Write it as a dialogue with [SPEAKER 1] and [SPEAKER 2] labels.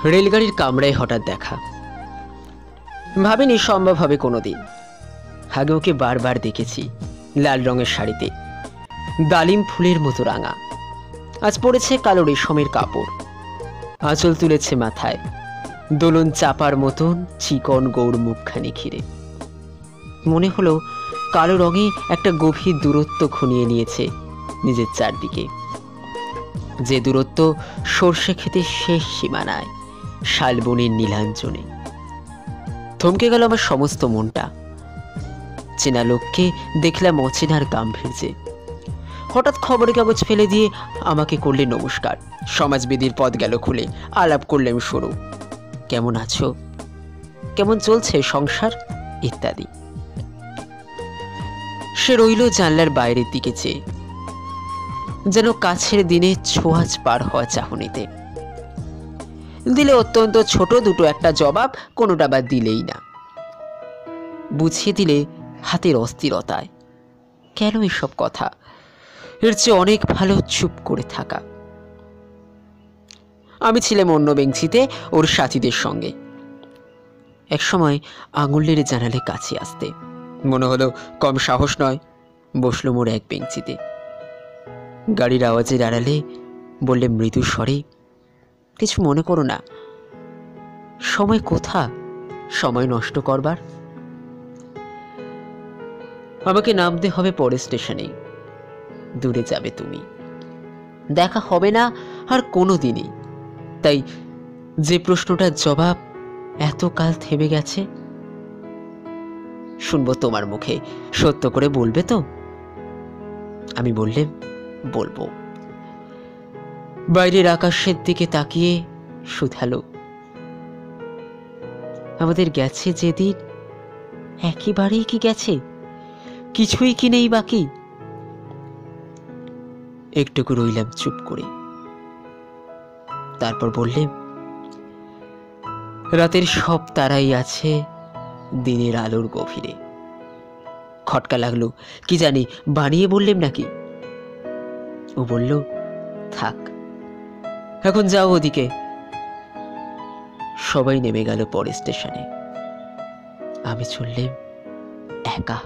[SPEAKER 1] রেলগাড়ির কামরায় হঠাৎ দেখা। ভাবিনি সম্ভব হবে কোনোদিন। আগে ওকে বারবার দেখেছি লাল রঙের শাড়িতে, ডালিম ফুলের মতো রাঙা। আজ পড়েছে কালো রেশমের কাপড়, আঁচল তুলেছে মাথায়, দোলন চাপার মতন চিকন গৌর মুখখানি ঘিরে। মনে হলো কালো রঙে একটা গভীর দূরত্ব ঘনিয়ে নিয়েছে নিজের চারদিকে, যে দূরত্ব সর্ষে খেতে শেষ সীমানায়, শালবনের নীলাঞ্জনে। থমকে গেল আমার সমস্ত মনটা। চেনা লোককে দেখলাম অচেনার গাম্ভীর্যে। হঠাৎ খবরের কাগজ ফেলে দিয়ে আমাকে করলে নমস্কার। সমাজবিধির পথ গেল খুলে, আলাপ করলাম শুরু। কেমন আছো, কেমন চলছে সংসার ইত্যাদি। সে রইল জানলার বাইরের দিকে চেয়ে, যেন কাছের দিনে ছোঁয়াচ পার হওয়া চাহনিতে। দিলে অত্যন্ত ছোট দুটো একটা জবাব, কোনোটা বা দিলেই না। বুঝিয়ে দিলে হাতের অস্থিরতায়। কেন এসব কথা? এর চেয়ে অনেক ভালো চুপ করে থাকা। আমি ছিলাম অন্য বেঞ্চিতে ওর সাথীদের সঙ্গে। একসময় আঙুল নেড়ে জানালে কাছে আসতে। মনে হলো কম সাহস নয়। বসলো মোর এক বেঞ্চিতে। গাড়ির আওয়াজের আড়ালে বললে মৃদু স্বরে, কিছু মনে করো না। সময় কোথা সময় নষ্ট করবার? আমাকে নামতে হবে পরের স্টেশনে। দূরে যাবে তুমি, দেখা হবে না আর কোনো দিনই। তাই যে প্রশ্নটার জবাব এতকাল থেমে গেছে, শুনবো তোমার মুখে। সত্য করে বলবে তো? আমি বললাম, বলবো। বাইরের আকাশের দিকে তাকিয়ে শুধালো, আমাদের গেছে যেদিন একেবারেই কি গেছে? কিছুই কি নেই বাকি? একটুকু রইলাম চুপ করে। তারপর বললেন, রাতের সব তারাই আছে দিনের আলোর গভীরে। খটকা লাগলো, কি জানি বানিয়ে বললেন নাকি। ও বলল, থাক, এখন যাও ওদিকে। সবাই নেমে গেল পরের স্টেশনে। আমি চললাম একা।